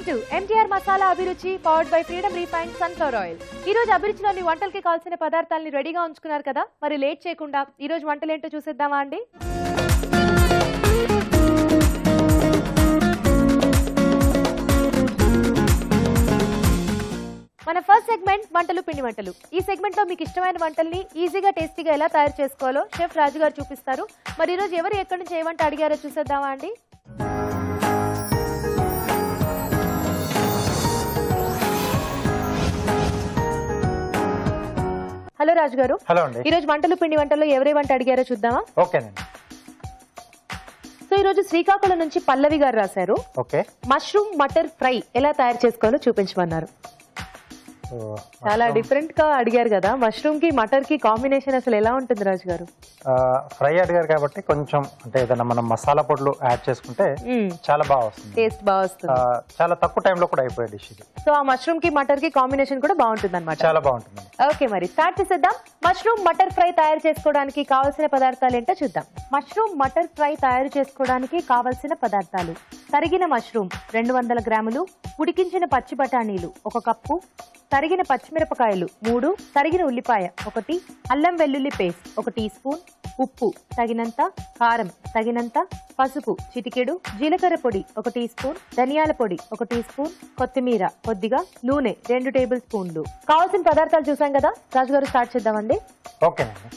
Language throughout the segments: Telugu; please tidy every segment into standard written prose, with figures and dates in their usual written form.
Welcome to MTR masala Abhiruchi powered by freedom refined sunflower oil. ఈ రోజు అభిరుచిలోని వంటలకి కావాల్సిన పదార్థాలని రెడీగా ఉంచుకున్నారు కదా, మరి లేట్ చేయకుండా ఈ రోజు వంటలు ఏంటో చూసేద్దామా అండి? మన ఫస్ట్ సెగ్మెంట్ వంటలు పిండి వంటలు. ఈ సెగ్మెంట్ లో మీకు ఇష్టమైన వంటల్ని ఈజీగా టేస్టీగా ఎలా తయారు చేసుకోవాలో షెఫ్ రాజు గారు చూపిస్తారు. మరి ఈ రోజు ఎవరు ఎక్కడి నుంచి ఏ వంట అడిగారో చూసేద్దామా అండి? హలో రాజు గారు. హలో అండి. ఈ రోజు వంటలు పిండి వంటల్లో ఎవరే వంట అడిగారో చూద్దామా? ఓకేనండి. సో ఈ రోజు శ్రీకాకుళం నుంచి పల్లవి గారు రాశారు. ఓకే. మష్రూమ్ మటర్ ఫ్రై ఎలా తయారు చేసుకోవాలో చూపించమన్నారు. చాలా డిఫరెంట్ గా అడిగారు కదా, మష్రూమ్ కి మటర్ కి కాంబినేషన్ అసలు ఎలా ఉంటుంది రాజు గారు? ఫ్రై అడిగారు కాబట్టి కొంచెం అంటే ఏదైనా మనం మసాలా పొడులు యాడ్ చేసుకుంటే చాలా బాగా వస్తుంది, టేస్ట్ బాగా వస్తుంది. చాలా తక్కువ టైంలో కూడా అయిపోయే డిష్ ఇది. సో ఆ మష్రూమ్ కి మటర్ కి కాంబినేషన్ కూడా బాగుంటుంది అన్నమాట. చాలా బాగుంటుంది. ఓకే, మరి స్టార్ట్ చేసేద్దాం. మష్రూమ్ మటర్ ఫ్రై తయారు చేసుకోవడానికి కావాల్సిన పదార్థాలు ఏంటో చూద్దాం. మష్రూమ్ మటర్ ఫ్రై తయారు చేసుకోవడానికి కావాల్సిన పదార్థాలు: తరిగిన మష్రూమ్ 200 గ్రాములు, ఉడికించిన పచ్చి బఠానీలు 1 కప్పు, తరిగిన పచ్చిమిరపకాయలు 3, తరిగిన ఉల్లిపాయ 1, అల్లం వెల్లుల్లి పేస్ట్ 1 టీ స్పూన్, ఉప్పు తగినంత, కారం తగినంత, పసుపు చిటికెడు, జీలకర్ర పొడి 1 టీ స్పూన్, ధనియాల పొడి 1 టీ స్పూన్, కొత్తిమీర కొద్దిగా, నూనె 2 టేబుల్ స్పూన్లు. కావాల్సిన పదార్థాలు చూసాం కదా, రాజుగారు స్టార్ట్ చేద్దామండి. ఓకేనండి.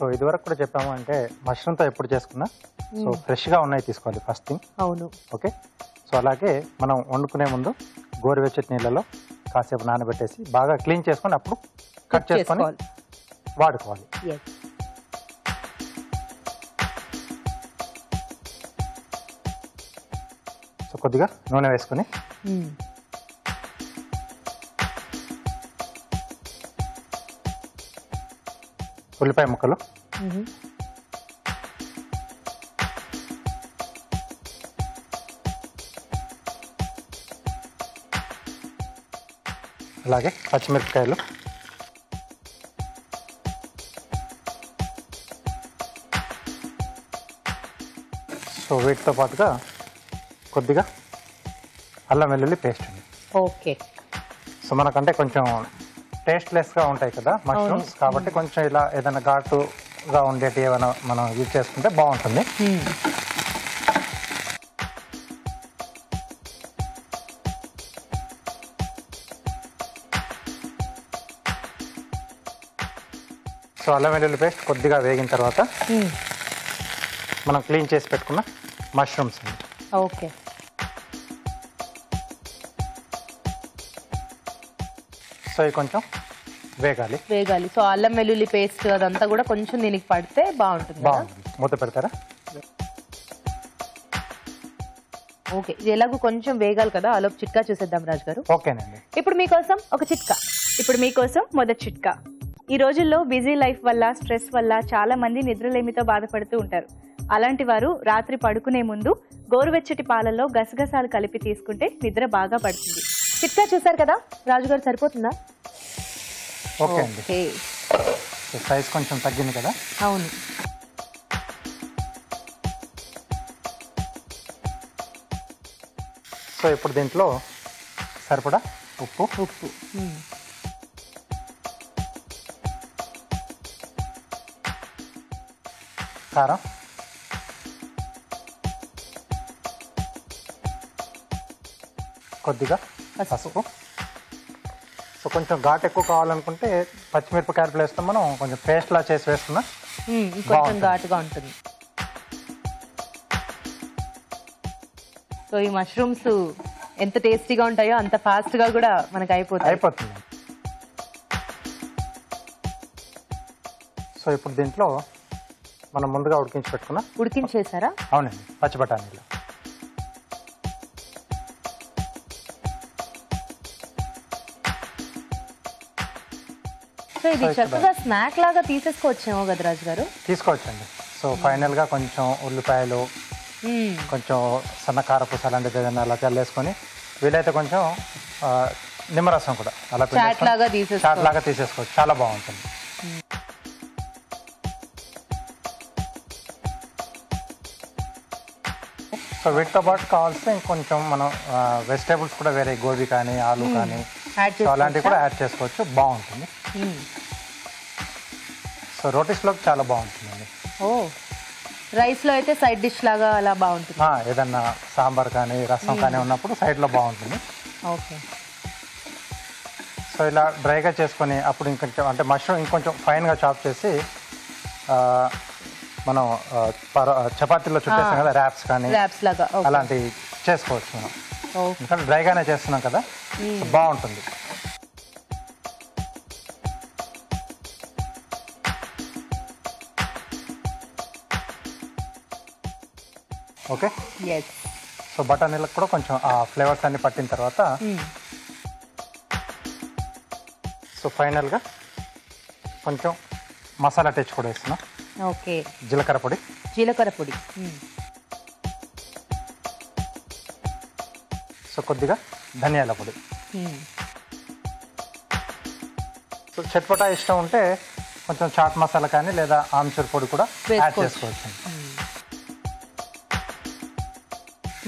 సో ఇదివరకు కూడా చెప్పాము అంటే మష్రూమ్తో ఎప్పుడు చేసుకున్నా సో ఫ్రెష్గా ఉన్నాయి తీసుకోవాలి ఫస్ట్ థింగ్. అవును. ఓకే. సో అలాగే మనం వండుకునే ముందు గోరువెచ్చటి నీళ్ళలో కాసేపు నానబెట్టేసి బాగా క్లీన్ చేసుకొని అప్పుడు కట్ చేసుకొని వాడుకోవాలి. సో కొద్దిగా నూనె వేసుకొని ఉల్లిపాయ ముక్కలు, అలాగే పచ్చిమిరపకాయలు, సో వీటితో పాటుగా కొద్దిగా అల్లం వెల్లుల్లి పేస్ట్ అండి. ఓకే. సో మనకంటే కొంచెం టేస్ట్లెస్గా ఉంటాయి కదా మష్రూమ్స్, కాబట్టి కొంచెం ఇలా ఏదైనా ఘాటుగా ఉండేటి ఏమైనా మనం యూజ్ చేసుకుంటే బాగుంటుంది. సో అల్లం వెల్లుల్లి పేస్ట్ కొద్దిగా వేగిన తర్వాత మనం క్లీన్ చేసి పెట్టుకున్న మష్రూమ్స్ అండి. ఓకే. సో ఇవి కొంచెం వేగాలి. సో అల్లం వెల్లుల్లి పేస్ట్ అదంతా కూడా కొంచెం దీనికి పడితే బాగుంటుంది. మూత పెడతారా? ఓకే, ఇది ఎలాగో కొంచెం వేగాలి కదా, అలోపు చిట్కా చూసేద్దాం రాజు గారు. ఓకేనండి. ఇప్పుడు మీకోసం మొదటి చిట్కా. ఈ రోజుల్లో బిజీ లైఫ్ వల్ల, స్ట్రెస్ వల్ల చాలా మంది నిద్రలేమితో బాధపడుతూ ఉంటారు. అలాంటి వారు రాత్రి పడుకునే ముందు గోరువెచ్చటి పాలల్లో గసగసాలు కలిపి తీసుకుంటే నిద్ర బాగా పడుతుంది. చిట్కా చూసారు కదా, రాజుగారు సరిపోతుందా? ఓకే అండి. సైజ్ కొంచెం తగ్గింది కదా. అవును. సో ఇప్పుడు దీంట్లో సరిపడా ఉప్పు, కారం, కొద్దిగా పసుపు. సో కొంచెం ఘాటు ఎక్కువ కావాలనుకుంటే పచ్చిమిరపకాయలు వేస్తాం, మనం కొంచెం పేస్ట్ లా చేసి వేసుకున్నా కొంచెం ఘాటుగా ఉంటుంది. సో ఈ మష్రూమ్స్ ఎంత టేస్టీగా ఉంటాయో అంత ఫాస్ట్ గా కూడా మనకు అయిపోతుంది. సో ఇప్పుడు దీంట్లో మనం ముందుగా ఉడికించేసారా? అవునండి, పచ్చి బఠానీలు. సో ఇది చక్కగా స్నాక్ లాగా తీసేసుకోవచ్చేమో కదా రాజు గారు? తీసుకోవచ్చండి. సో ఫైనల్ గా కొంచెం ఉల్లిపాయలు, కొంచెం సన్నకారపూస అలాంటిది ఏదైనా అలా చల్లేసుకొని వీలైతే కొంచెం నిమ్మరసం కూడా అలా చాట్ లాగా తీసేసుకోవచ్చు. చాలా బాగుంటుంది. సో వీటితో పాటు కావాల్సిన ఇంకొంచెం మనం వెజిటేబుల్స్ కూడా వేరే గోబీ కానీ ఆలు కానీ సో అలాంటివి కూడా యాడ్ చేసుకోవచ్చు, బాగుంటుంది. సో రోటీస్లోకి చాలా బాగుంటుందండి. ఓ రైస్లో అయితే సైడ్ డిష్ లాగా అలా బాగుంటుంది. ఏదన్నా సాంబార్ కానీ రసం కానీ ఉన్నప్పుడు సైడ్లో బాగుంటుంది. ఓకే. సో ఇలా డ్రైగా చేసుకొని అప్పుడు ఇంకొంచెం అంటే మష్రూమ్ ఇంకొంచెం ఫైన్గా చాప్ చేసి మనం చపాతీలో చుట్టేస్తాం కదా, ర్యాప్స్ కానీ లాగా అలాంటివి చేసుకోవచ్చు మనం. ఎందుకంటే డ్రైగానే చేస్తున్నాం కదా, బాగుంటుంది. ఓకే. సో బఠానీలకు కూడా కొంచెం ఆ ఫ్లేవర్స్ అన్ని పట్టిన తర్వాత సో ఫైనల్గా కొంచెం మసాలా టచ్ కూడా వేస్తున్నాం. ఓకే. జీలకర్ర పొడి. సో కొద్దిగా ధనియాల పొడి. సో చట్పటా ఇష్టం ఉంటే కొంచెం చాట్ మసాలా కానీ లేదా ఆమ్చూర్ పొడి కూడా యాడ్ చేసుకోవచ్చు.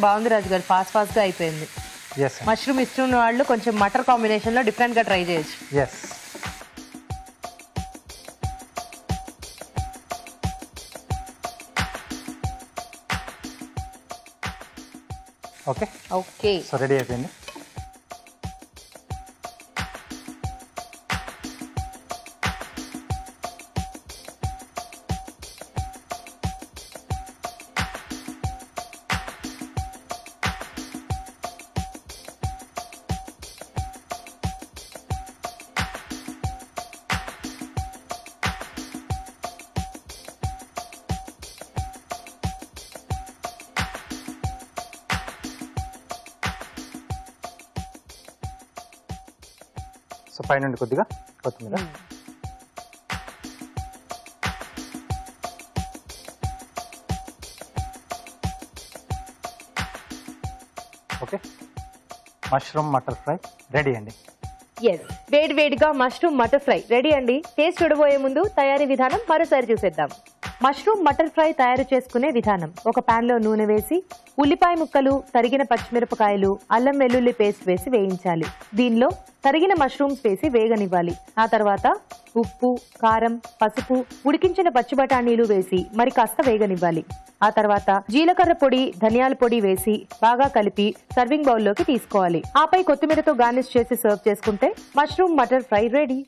బాగుంది రాజు గారు, ఫాస్ట్గా అయిపోయింది. మష్రూమ్ ఇష్టం ఉన్న వాళ్ళు కొంచెం మటర్ కాంబినేషన్లో డిఫరెంట్గా ట్రై చేయొచ్చు. ఓకే. ఓకే. సో రెడీ అయిపోయింది. సో పైనుండి కొద్దిగా కొత్తిమీర. Okay. Mushroom matar fry ready అండి. వేడిగా మష్రూమ్ మటర్ ఫ్రై రెడీ అండి. టేస్ట్ చూడబోయే ముందు తయారీ విధానం మరోసారి చూసేద్దాం. మష్రూమ్ మటర్ ఫ్రై తయారు చేసుకునే విధానం: ఒక పాన్ లో నూనె వేసి ఉల్లిపాయ ముక్కలు, తరిగిన పచ్చిమిరపకాయలు, అల్లం వెల్లుల్లి పేస్ట్ వేసి వేయించాలి. దీనిలో తరిగిన మష్రూమ్స్ వేసి వేగనివ్వాలి. ఆ తర్వాత ఉప్పు, కారం, పసుపు, ఉడికించిన పచ్చి బఠానీలు వేసి మరి కాస్త వేగనివ్వాలి. ఆ తర్వాత జీలకర్ర పొడి, ధనియాల పొడి వేసి బాగా కలిపి సర్వింగ్ బౌల్లోకి తీసుకోవాలి. ఆపై కొత్తిమీరతో గార్నిష్ చేసి సర్వ్ చేసుకుంటే mushroom matar fry ready.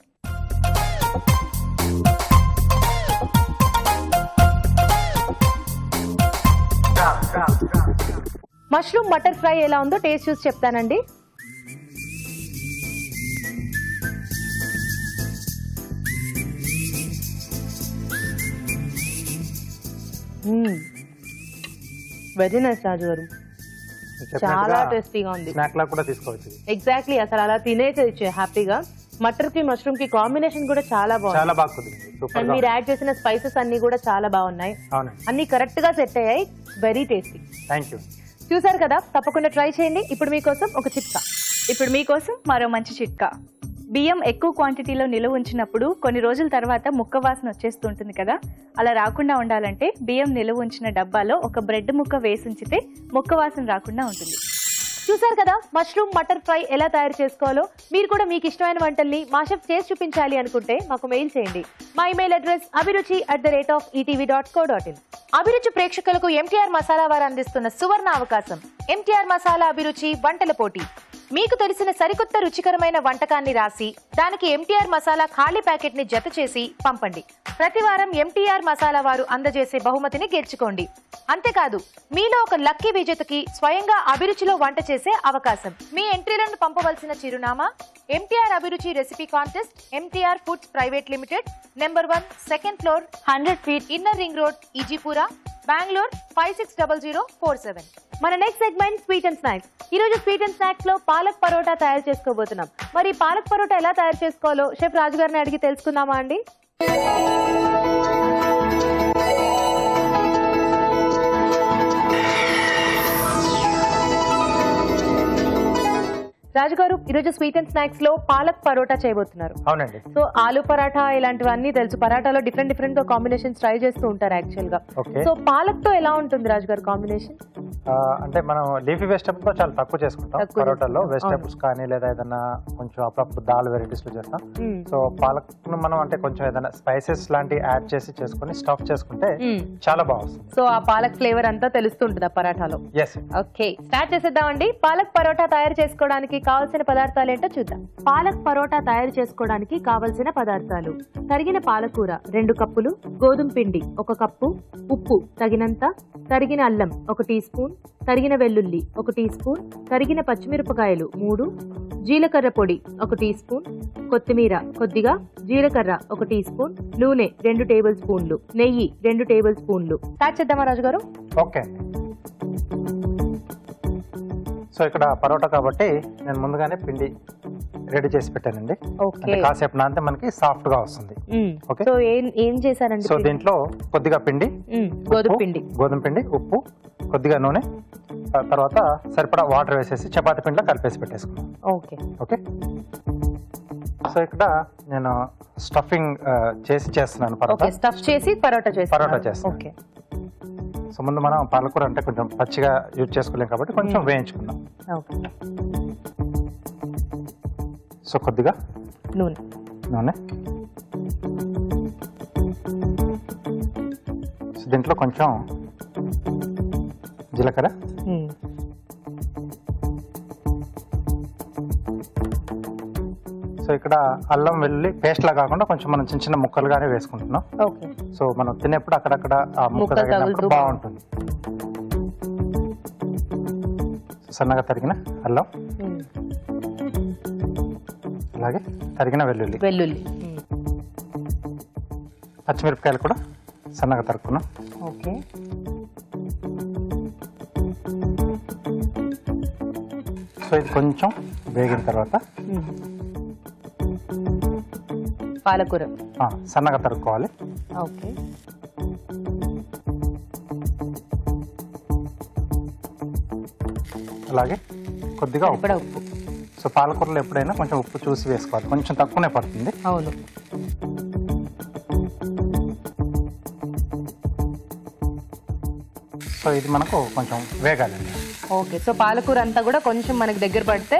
Mushroom matar fry ఎలా ఉందో టేస్ట్ చూసి చెప్తానండి. వెరీ నైస్ రాజు గారు, చాలా టేస్టీగా ఉంది. స్నాక్ లా కూడా తీసుకోవచ్చు. ఎగ్జాక్ట్లీ, అసలు అలా తినేసి హ్యాపీగా. మటర్ కి మష్రూమ్ కి కాంబినేషన్ కూడా చాలా బాగుంది. చాలా బాగా కుదిరింది. అండ్ మీరు యాడ్ చేసిన స్పైసెస్ అన్ని కూడా చాలా బాగున్నాయి. అన్ని కరెక్ట్ గా సెట్ అయ్యాయి. Very tasty. థాంక్యూ. చూసారు కదా, తప్పకుండా ట్రై చేయండి. ఇప్పుడు మీకోసం ఒక చిట్కా. ఇప్పుడు మీకోసం మరో మంచి చిట్కా. బియ్యం ఎక్కువ క్వాంటిటీలో నిలువ ఉంచినప్పుడు కొన్ని రోజుల తర్వాత ముక్క వాసన వచ్చేస్తుంటుంది కదా, అలా రాకుండా ఉండాలంటే బియ్యం నిలువ ఉంచిన డబ్బాలో ఒక బ్రెడ్ ముక్క వేసి ఉంచితే ముక్క వాసన రాకుండా ఉంటుంది. చూసారు కదా మష్రూమ్ మటర్ ఫ్రై ఎలా తయారు చేసుకోవాలో. మీరు కూడా మీకు ఇష్టమైన వంటల్ని మా షెఫ్ చేసి చూపించాలి అనుకుంటే మాకు మెయిల్ చేయండి. మా ఇమెయిల్ అడ్రస్ abhiruchi@etv.co.in. అభిరుచి ప్రేక్షకులకు ఎంటీఆర్ మసాలా వారు అందిస్తున్న సువర్ణ అవకాశం. ఎంటీఆర్ మసాలా అభిరుచి వంటల పోటీ. మీకు తెలిసిన సరికొత్త రుచికరమైన వంటకాన్ని రాసి దానికి ఎంటీఆర్ మసాలా ఖాళీ ప్యాకెట్ ని జత చేసి పంపండి. ప్రతి వారం ఎంటీఆర్ మసాలా వారు అందజేసే బహుమతిని గెలుచుకోండి. అంతేకాదు, మీలో ఒక లక్కీ విజేతకి స్వయంగా అభిరుచిలో వంట చేసే అవకాశం. మీ ఎంట్రీలను పంపవలసిన చిరునామా: MTR Abhiruchi recipe contest, MTR foods private limited, number 1, second floor, 100 feet, inner ring road, Ejipura, Bengaluru 560047. మన next segment sweet and snacks. ఈ రోజు స్వీట్ అండ్ స్నాక్స్ లో పాలక్ పరోటా తయారు చేసుకోబోతున్నాం. మరి పాలక్ పరోటా ఎలా తయారు చేసుకోవాలో షెఫ్ రాజు గారిని అడిగి తెలుసుకుందామా అండి? రాజు గారు, ఈరోజు స్వీట్ అండ్ స్నాక్స్ లో పాలక్ పరోటా చేయబోతున్నారు. అవునండి. సో ఆలు పరాఠా ఇలాంటివన్నీ తెలుసు. పరాటాలో డిఫరెంట్ కాంబినేషన్స్ ట్రై చేస్తూ ఉంటారు యాక్చువల్ గా. సో పాలక్ తో ఎలా ఉంటుంది రాజు గారు కాంబినేషన్? అంటే మనం లీఫీ వెజిటబుల్తో చాలా తక్కువ చేసుకుంటాం తక్కువ పరోటాలో. చేసుకుంటాం. వెజిటబుల్స్ కానీ లేదా ఏదైనా కొంచెం అప్పుడప్పుడు దాల్ వెరైటీస్ లో చేస్తాం. సో పాలక్ను మనం అంటే కొంచెం ఏదైనా స్పైసెస్ లాంటివి యాడ్ చేసి చేసుకుని స్టఫ్ చేసుకుంటే చాలా బాగుంటుంది. సో ఆ పాలక్ ఫ్లేవర్ అంతా తెలుస్తుంటుంది ఆ పరాఠాలో. ఎస్. ఓకే, స్టార్ట్ చేసేద్దామండి. పాలక్ పరోటా తయారు చేసుకోవడానికి కావాల్సిన పదార్థాలు ఏంటో చూద్దాం. పాలక్ పరోటా తయారు చేసుకోవడానికి కావలసిన పదార్థాలు: తరిగిన పాలకూర 2 కప్పులు, గోధుమ పిండి 1 కప్పు, ఉప్పు తగినంత, తరిగిన అల్లం 1 టీ స్పూన్, తరిగిన వెల్లుల్లి 1 టీ స్పూన్, తరిగిన పచ్చిమిరపకాయలు 3, జీలకర్ర పొడి 1 టీ స్పూన్, కొత్తిమీర కొద్దిగా, జీలకర్ర 1 టీ స్పూన్, నూనె 2 టేబుల్ స్పూన్లు, నెయ్యి 2 టేబుల్ స్పూన్లు. స్టార్ట్ చేద్దామా రాజు గారు? ఓకే. సో ఇక్కడ పరోటా కాబట్టి నేను ముందుగానే పిండి రెడీ చేసి పెట్టానండి. ఓకే, కాసేపు నానితే మనకి సాఫ్ట్ గా వస్తుంది. ఓకే. సో ఏం చేశారండి? సో దీంట్లో కొద్దిగా పిండి, గోధుమ పిండి, ఉప్పు, కొద్దిగా నూనె, తర్వాత సరిపడా వాటర్ వేసేసి చపాతీ పిండిలో కలిపేసి పెట్టేసుకున్నాం. Okay okay. సో ఇక్కడ నేను స్టఫింగ్ చేసి చేస్తున్నాను పరోటా. స్టఫ్ చేసి పరోటా చేస్తాను. ఓకే. సో ముందు మనం పాలకూర అంటే కొంచెం పచ్చిగా యూజ్ చేసుకోలేం కాబట్టి కొంచెం వేయించుకుందాం. ఓకే. సో కొద్దిగా నూనె, సో దీంట్లో కొంచెం జీలకర్ర, సో ఇక్కడ అల్లం వెల్లుల్లి పేస్ట్ లా కాకుండా కొంచెం మనం చిన్న చిన్న ముక్కలుగానే వేసుకుంటున్నాం. సో మనం తినేప్పుడు అక్కడక్కడ ఆ ముక్క తగిలినప్పుడు బాగుంటుంది. సన్నగా తరిగిన అల్లం, అలాగే తరిగిన వెల్లుల్లి, పచ్చిమిరపకాయలు కూడా సన్నగా తరుక్కున్నాం. ఓకే. సో ఇది కొంచెం వేగిన తర్వాత పాలకూర సన్నగా తరుక్కోవాలి. ఓకే. అలాగే కొద్దిగా ఉప్పు. సో పాలకూరలో ఎప్పుడైనా కొంచెం ఉప్పు చూసి వేసుకోవాలి, కొంచెం తక్కువనే పడుతుంది. అవును. సో ఇది మనకు కొంచెం వేగాలండి. ఓకే. సో పాలకూర అంతా కూడా కొంచెం మనకి దగ్గర పడితే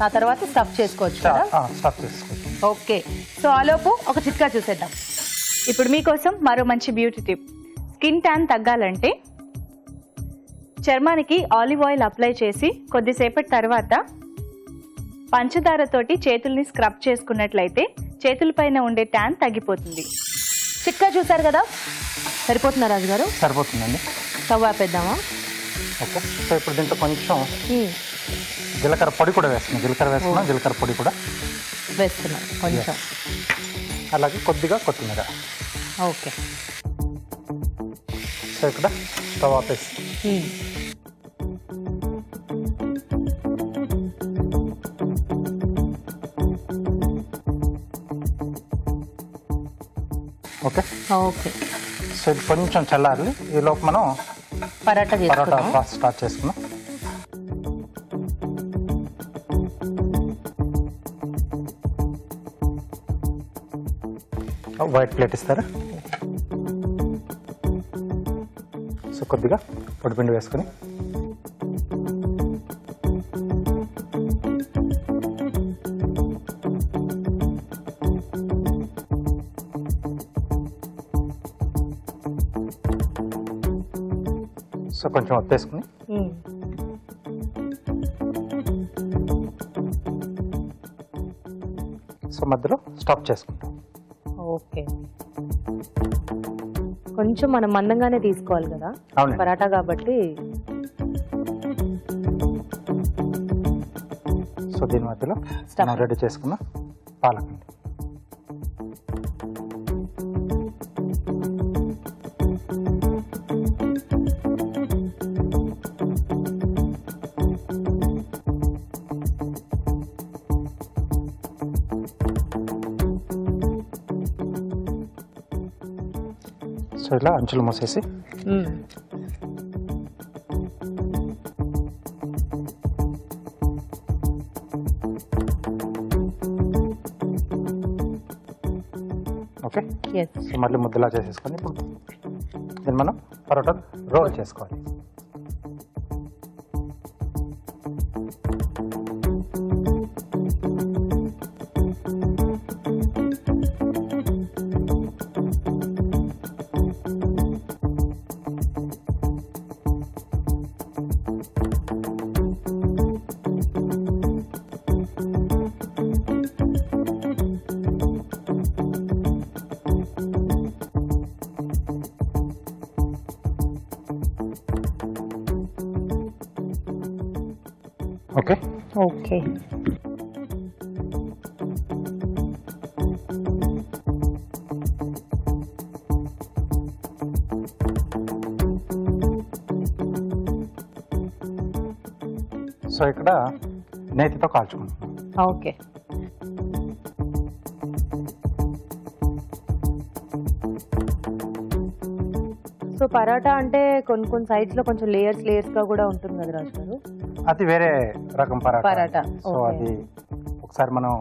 ఆ తర్వాత స్టఫ్ చేసుకోవచ్చు కదా? స్టఫ్ చేసుకోవచ్చు. ఓకే. సో ఆలోపు ఒక చిట్కా చూసేద్దాం. ఇప్పుడు మీకోసం మరో మంచి బ్యూటీ టిప్. స్కిన్ ట్యాన్ తగ్గాలంటే చర్మానికి ఆలివ్ ఆయిల్ అప్లై చేసి కొద్దిసేపటి తర్వాత పంచదారతోటి చేతుల్ని స్క్రబ్ చేసుకున్నట్లయితే చేతులపైన ఉండే ట్యాన్ తగ్గిపోతుంది. చిట్కా చూసారు కదా, సరిపోతుందా రాజు గారు? సరిపోతుందండి. స్టవ్ ఆపేద్దామా? ఓకే. సో ఇప్పుడు దీంట్లో కొంచెం జీలకర్ర పొడి కూడా వేస్తున్నాం. జీలకర్ర పొడి కూడా వేస్తున్నాం కొంచెం. అలాగే కొద్దిగా కొత్తిమీర. ఓకే. సో ఇక్కడ స్టవ్ ఆపేసి ఓకే. ఓకే. సో ఇది కొంచెం చల్లారి ఈ లోపు మనం పరోటా స్టార్ట్ చేసుకున్నాం. వైట్ ప్లేట్ ఇస్తారా? సో కొద్దిగా పొడిపిండి వేసుకొని సో కొంచెం ఒత్తేసుకుని సో మధ్యలో స్టాప్ చేసుకుంటాం. ఓకే. కొంచెం మనం మందంగానే తీసుకోవాలి కదా పరాటా కాబట్టి. సో దీని మధ్యలో రెడీ చేసుకున్న పాలకండి. సో ఇలా అంచులు మూసేసి ఓకే. సో మళ్ళీ ముద్దలా చేసేసుకొని ఇప్పుడు దీన్ని మనం పరోటా రోల్ చేసుకోవాలి. ఓకే. ఓకే. సో ఇక్కడ నేతితో కాల్చుకుంటున్నాం. ఓకే. సో పరాటా అంటే కొన్ని సైడ్స్ లో కొంచెం లేయర్స్ గా కూడా ఉంటుంది కదా రాజు గారు. అది వేరే రకం పరాటా. So okay. అది ఒకసారి మనం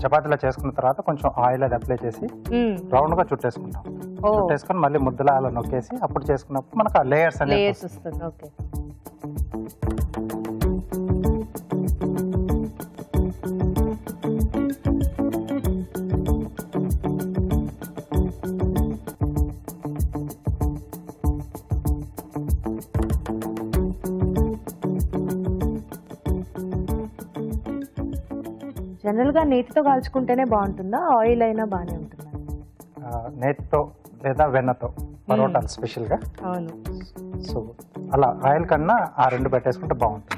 చపాతీలో చేసుకున్న తర్వాత కొంచెం ఆయిల్ అది అప్లై చేసి రౌండ్ గా చుట్టేసుకుంటాం. చుట్టేసుకొని మళ్ళీ ముద్దలా అలా నొక్కేసి అప్పుడు చేసుకున్నప్పుడు మనకు ఆ లేయర్స్ అనేది వస్తుంది. ఓకే. జనరల్ గా నేతితో కాల్చుకుంటేనే బాగుంటుందా, ఆయిల్ అయినా బాగానే ఉంటుందా? నేతితో లేదా వెన్నతో పరోటాలు స్పెషల్ గా. అవును. సో అలా ఆయిల్ కన్నా ఆ రెండు పెట్టేసుకుంటే బాగుంటుంది.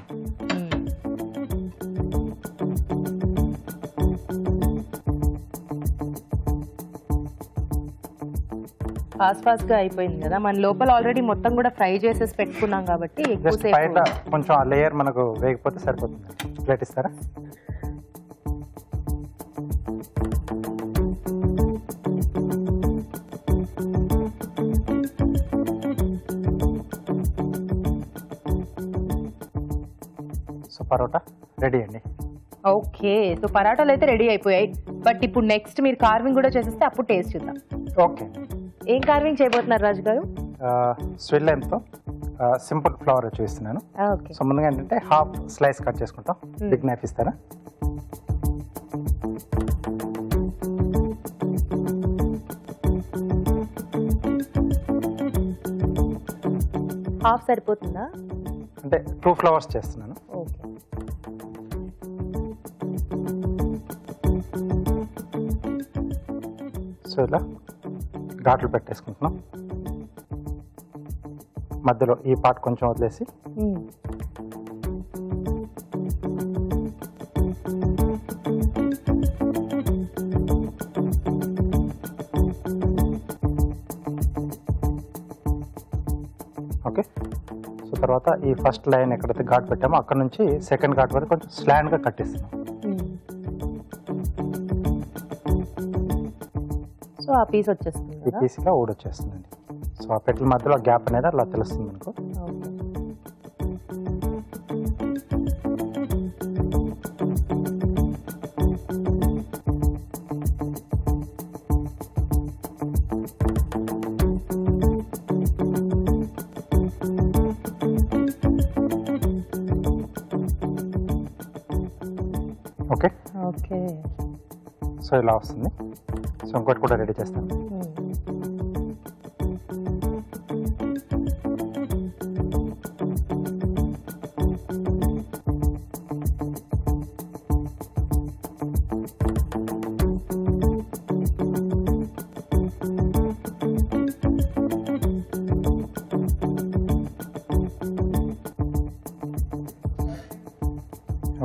ఫాస్ట్ గా అయిపోయింది కదా, మన లోపల ఆల్రెడీ మొత్తం కూడా ఫ్రై చేసేసి పెట్టుకున్నాం కాబట్టి జస్ట్ బయట కొంచెం ఆ లేయర్ మనకు వేగిపోతే సరిపోతుంది. ప్లేట్ ఇస్తారా? సో పరోటా రెడీ అండి. ఓకే. సో పరాటాలు అయితే రెడీ అయిపోయాయి. బట్ ఇప్పుడు నెక్స్ట్ మీరు కార్వింగ్ కూడా చేసేస్తే అప్పుడు టేస్ట్ చూద్దాం. ఓకే. ఏం కార్వింగ్ చేయబోతున్నారు రాజు గారు? స్వీట్ లైమ్తో సింపుల్ ఫ్లవర్ చూపిస్తున్నాను. ఓకే. సో ముందుగా ఏంటంటే హాఫ్ స్లైస్ కట్ చేసుకుంటాం. బిగ్ నైఫ్ ఇస్తారా? హాఫ్ సరిపోతుందా? అంటే 2 ఫ్లవర్స్ చేస్తున్నాను. ఓకే. సో ఇలా ఘాట్లు పెట్టేసుకుంటున్నాం. మధ్యలో ఈ పార్ట్ కొంచెం వదిలేసి ఓకే. సో తర్వాత ఈ ఫస్ట్ లైన్ ఎక్కడైతే ఘాట్ పెట్టామో అక్కడ నుంచి సెకండ్ ఘాట్ వరకు కొంచెం స్లాండ్గా కట్టేస్తున్నాం. సో ఆ పీస్ వచ్చేస్తుంది. ఈ పీస్గా ఊడొచ్చేస్తుందండి. సో ఆ పెట్టెల మధ్యలో గ్యాప్ అనేది అలా తెలుస్తుంది అనుకో. ఓకే. ఓకే. సో ఇలా వస్తుంది. సో ఇంకోటి కూడా రెడీ చేస్తాను.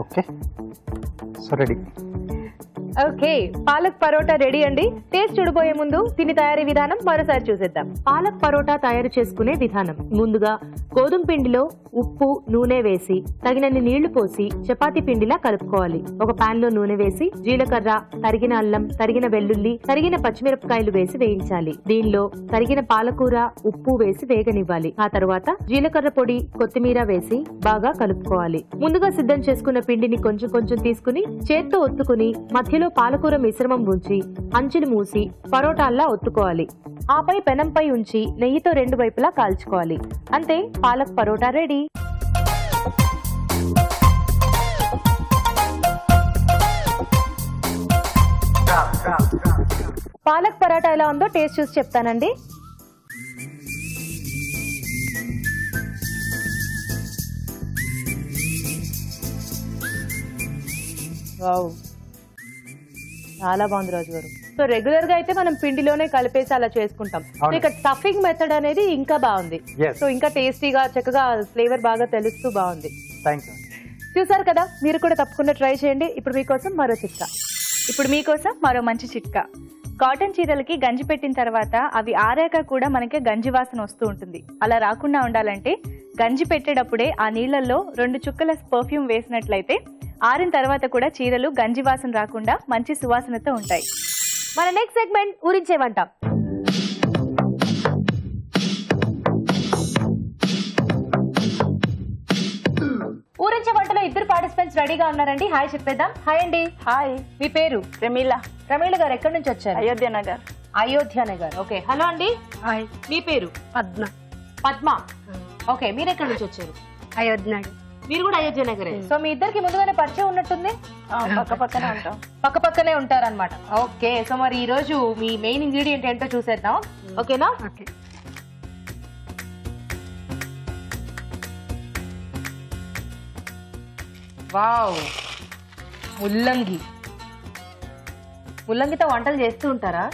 Okay. So ready. Okay. Palak paratha ready అండి. టేస్ట్ చూడబోయే ముందు దీని తయారీ విధానం మరోసారి చూసేద్దాం. పాలక్ పరోటా తయారు చేసుకునే విధానం. ముందుగా గోధుమ పిండిలో ఉప్పు, నూనె వేసి తగినన్ని నీళ్లు పోసి చపాతీ పిండిలా కలుపుకోవాలి. ఒక పాన్ లో నూనె వేసి జీలకర్ర, తరిగిన అల్లం, తరిగిన వెల్లుల్లి, తరిగిన పచ్చిమిరపకాయలు వేసి వేయించాలి. దీనిలో తరిగిన పాలకూర, ఉప్పు వేసి వేగనివ్వాలి. ఆ తర్వాత జీలకర్ర పొడి, కొత్తిమీర వేసి బాగా కలుపుకోవాలి. ముందుగా సిద్ధం చేసుకున్న పిండిని కొంచెం కొంచెం తీసుకుని చేత్తో ఒత్తుకుని మధ్యలో పాలకూర మిశ్రమం ఉంచి అంచులు మూసి పరోటాల్లా ఒత్తుకోవాలి. ఆపై పెనంపై ఉంచి నెయ్యితో 2 వైపులా కాల్చుకోవాలి. అంతే, పాలక్ పరోటా రెడీ. పాలక్ పరోటా ఎలా ఉందో టేస్ట్ చూసి చెప్తానండి. వావ్, చాలా బాగుంది రాజు గారు. సో రెగ్యులర్ గా అయితే మనం పిండిలోనే కలిపేసి అలా చేసుకుంటాం. సో ఇక్కడ స్టఫింగ్ మెథడ్ అనేది ఇంకా బాగుంది. Yes. సో ఇంకా టేస్టీగా చక్కగా ఫ్లేవర్ బాగా తెలుస్తూ బాగుంది. Thank you. చూసారు కదా, మీరు కూడా తప్పకుండా ట్రై చేయండి. ఇప్పుడు మీకోసం మరో చిట్కా. ఇప్పుడు మీకోసం మరో మంచి చిట్కా. కాటన్ చీరలకి గంజి పెట్టిన తర్వాత అవి ఆరాక కూడా మనకి గంజి వాసన వస్తూ ఉంటుంది. అలా రాకుండా ఉండాలంటే గంజి పెట్టేటప్పుడే ఆ నీళ్ళల్లో 2 చుక్కల పర్ఫ్యూమ్ వేసినట్లయితే ఆరిన తర్వాత కూడా చీరలు గంజి వాసన రాకుండా మంచి సువాసనతో ఉంటాయి. మన నెక్స్ట్ సెగ్మెంట్ ఊరించే వంట. ఊరించే వంటలో 2 పార్టిసిపెంట్స్ రెడీగా ఉన్నారండి. హాయ్ చెప్పేద్దాం. హాయ్ అండి. హాయ్, మీ పేరు? ప్రమీల. ప్రమీల గారు ఎక్కడి నుంచి వచ్చారు? అయోధ్య నగర్. అయోధ్య నగర్. ఓకే. హలో అండి. హాయ్, మీ పేరు? పద్మ. పద్మ. ఓకే, మీరు ఎక్కడి నుంచి వచ్చారు? అయోధ్య నగర్. మీరు కూడా అయోధ్య నగరే. సో మీ ఇద్దరికి ముందుగానే పరిచయం ఉన్నట్టుంది. పక్క పక్కనే ఉంటాం. పక్క పక్కనే ఉంటారన్నమాట. ఓకే, సో మరి ఈ రోజు మీ మెయిన్ ఇంగ్రీడియంట్ ఏంటో చూసేద్దాం. ఓకేనా? ఓకే. వావ్, ముల్లంగి. ముల్లంగితో వంటలు చేస్తూ ఉంటారా?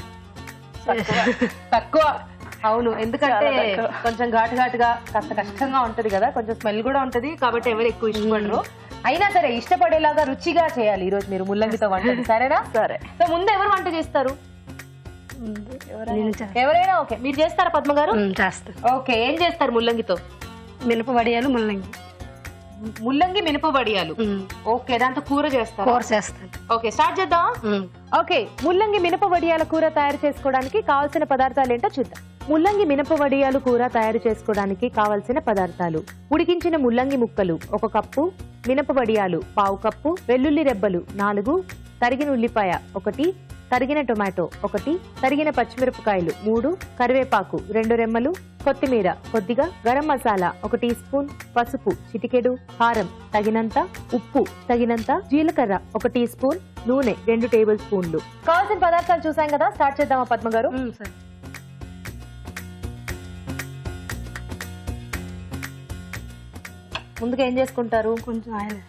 తక్కువ. అవును, ఎందుకంటే కొంచెం ఘాటుగా కాస్త కష్టంగా ఉంటది కదా, కొంచెం స్మెల్ కూడా ఉంటది, కాబట్టి ఎవరు ఎక్కువ ఇష్టపడరు. అయినా సరే ఇష్టపడేలాగా రుచిగా చేయాలి ఈ రోజు మీరు ముల్లంగితో వంట. సరేనా? సరే. సో ముందు ఎవరు వంట చేస్తారు? ఎవరైనా ఓకే. మీరు చేస్తారా పద్మ గారు? చేస్తాను. ఓకే, ఏం చేస్తారు ముల్లంగితో? మినప వడియాలు, ముల్లంగి. ముల్లంగి మినప వడియాలు. ఓకే, దాంతో కూర చేస్తారు. కూర చేస్తాను. ఓకే, స్టార్ట్ చేద్దాం. ఓకే, ముల్లంగి మినప వడియాల కూర తయారు చేసుకోవడానికి కావాల్సిన పదార్థాలు ఏంటో చూద్దాం. ముల్లంగి మినప వడియాలు కూర తయారు చేసుకోవడానికి కావలసిన పదార్థాలు: ఉడికించిన ముల్లంగి ముక్కలు 1 కప్పు, మినప వడియాలు 1/2 కప్పు, వెల్లుల్లి రెబ్బలు 4, తరిగిన ఉల్లిపాయ 1, తరిగిన టొమాటో 1, తరిగిన పచ్చిమిరపకాయలు 3, కరివేపాకు 2 రెమ్మలు, కొత్తిమీర కొద్దిగా, గరం మసాలా 1 టీ స్పూన్, పసుపు చిటికెడు, కారం తగినంత, ఉప్పు తగినంత, జీలకర్ర 1 టీ స్పూన్, నూనె 2 టేబుల్ స్పూన్లు. కావాల్సిన పదార్థాలు చూసాం కదా, స్టార్ట్ చేద్దామా పద్మ గారు? సరే. ముందుగా ఏం చేసుకుంటారు? కొంచెం ఆయిల్.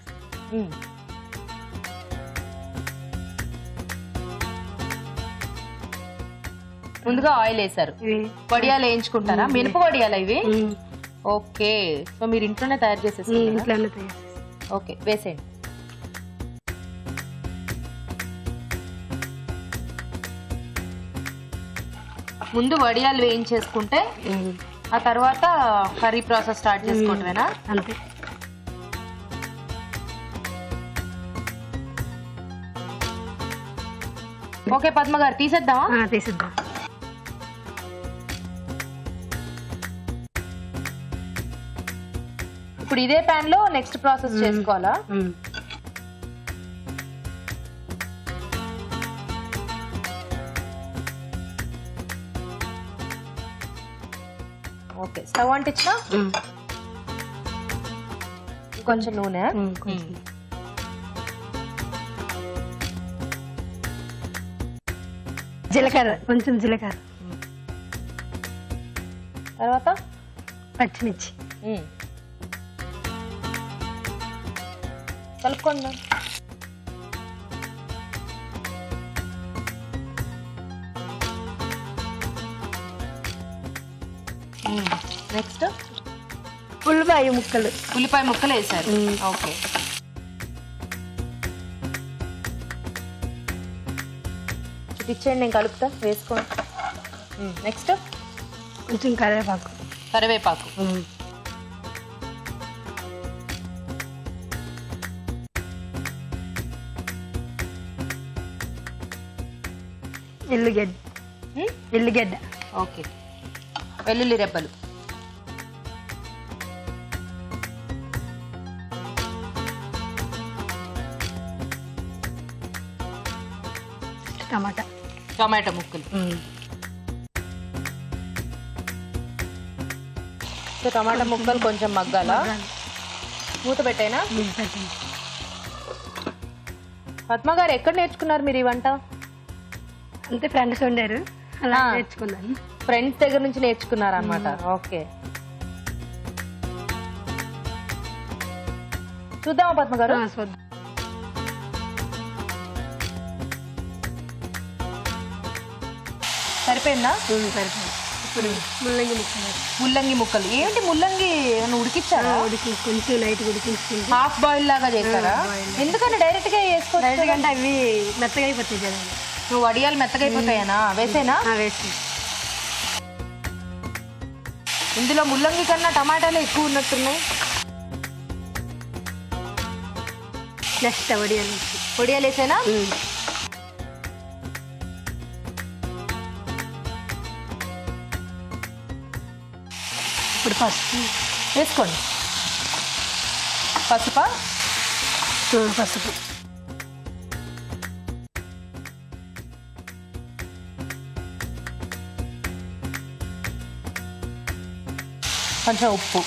ముందుగా ఆయిల్ వేసారు. వడియాలు వేయించుకుంటారా? మినప వడియాలు ఇవి? ఓకే, సో మీరు ఇంట్లోనే తయారు చేసేసి? ఇంట్లోనే తయారు. ఓకే, వేసేయండి. ముందు వడియాలు వేయించేసుకుంటే ఆ తర్వాత కర్రీ ప్రాసెస్ స్టార్ట్ చేసుకోవటమేనా? అంతే. ఓకే పద్మ గారు, తీసేద్దామా? తీసిద్దాం. ఇప్పుడు ఇదే ప్యాన్ లో నెక్స్ట్ ప్రాసెస్ చేసుకోవాలా? ఓకే, స్టవ్ అంటించిన కొంచెం నూనె, జీలకర్ర, కొంచెం జీలకర్ర, తర్వాత పచ్చిమిర్చి, కలుపుకోండి. నెక్స్ట్ ఉల్లిపాయ ముక్కలు. ఉల్లిపాయ ముక్కలు వేసారు. ఓకే, ఇచ్చేయండి, నేను కలుపుతా. వేసుకోండి. నెక్స్ట్ కొంచెం కరివేపాకు. కరివేపాకు, ఎల్లిగడ్డ. ఓకే, వెల్లుల్లి రెబ్బలు, టమాటా ముక్కలు. సో టమాటా ముక్కలు కొంచెం మగ్గాల. మూత పెట్టైనా? పద్మ గారు, ఎక్కడ నేర్చుకున్నారు మీరు ఈ వంట? అంతే, ఫ్రెండ్స్ ఉండారు, అలా నేర్చుకున్నాను. ఫ్రెండ్స్ దగ్గర నుంచి నేర్చుకున్నారు అనమాట. ఓకే, చూద్దామా పద్మ గారు? సరిపోయిందా? సరిపోయింది. ముల్లంగి ముక్కలు ముల్లంగి ముక్కలు. ఏంటి ముల్లంగి ఏమైనా ఉడికిచ్చారా? ఉడికి కొంచెం లైట్ ఉడికించుకుంటే హాఫ్ బాయిల్ లాగా చేస్తారా? ఎందుకంటే డైరెక్ట్ గా వేసుకోవచ్చు. ఎందుకంటే అవి మెత్తగా అయిపోతాయి కదండి. నువ్వు వడియాలు మెత్తగా అయిపోతాయనా? వేసేనా? వేసి ఇందులో ముల్లంగి కన్నా టమాటాలు ఎక్కువ ఉన్నట్టున్నాయి. నెక్స్ట్ వడియాలు వడియాలు వేసేనా? ఇప్పుడు పసుపు వేసుకోండి. పసుపా? పసుపు కొంచెం ఉప్పు,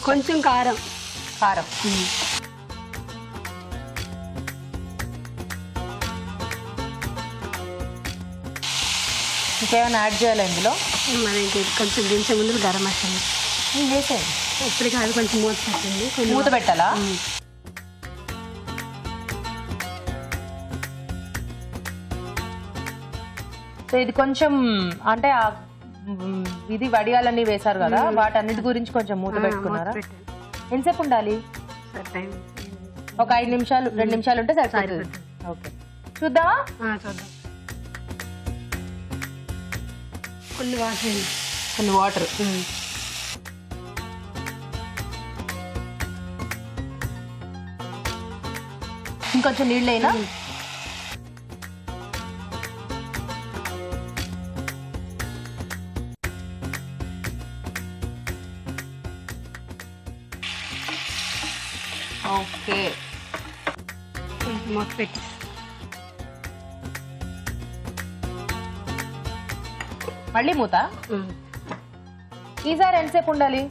కొంచెం కారం. కారం. ఇంకేమైనా యాడ్ చేయాలి ఇందులో? మరి కొంచెం దించే ముందు గరం మసాలా వేసేయండి. ఇప్పుడు కాదు, కొంచెం మూత పెట్టండి. మూత పెట్టాలా? సో ఇది కొంచెం అంటే ఇది వడియాలన్నీ వేశారు కదా, వాటన్నిటి గురించి కొంచెం మూత పెట్టుకున్నారా? ఎంతసేపు ఉండాలి? ఒక 5 నిమిషాలు 2 నిమిషాలు ఉంటే సరిపోతుంది. ఓకే, చూద్దామా? చూద్దాం. కొన్ని వాటర్ కొన్ని వాటర్. ఇంకొంచెం నీళ్ళైనా? ఓకే, మూత పెట్టి మళ్ళీ మూత. ఈసారి ఎంతసేపు ఉండాలి?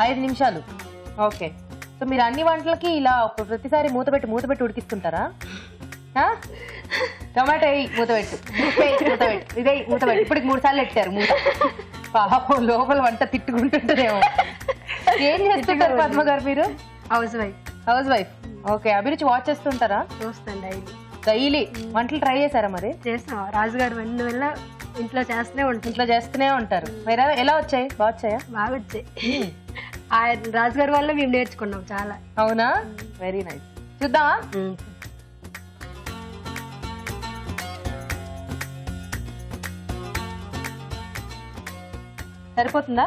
5 నిమిషాలు. ఓకే, సో మీరు అన్ని వంటలకి ఇలా ప్రతిసారి మూత పెట్టి ఉడికిస్తుంటారా? టమాటో వేయి, మూత పెట్టు. మూత పెట్టు, ఇదే మూత పెట్టు. ఇప్పటికి 3 సార్లు పెట్టారు మూత. పాపం లోపల వంట తిట్టుకుంటుంటారేమో. ఏం చేస్తుంటారు పద్మ గారు మీరు? House wife. House wife. Okay, అభిరుచి వాచ్ చేస్తుంటారా? చూస్తాను డైలీ. డైలీ వంటలు ట్రై చేశారా మరి? చేస్తాం. రాజుగారు అన్ని వల్ల ఇంట్లో చేస్తూనే ఉంటాం. ఇంట్లో చేస్తూనే ఉంటారు. మరి ఎలా వచ్చాయి? బాగా వచ్చాయా? బాగా వచ్చాయి. ఆయన రాజుగారి వల్ల మేము నేర్చుకున్నాం చాలా. అవునా? Very nice. చూద్దామా? సరిపోతుందా?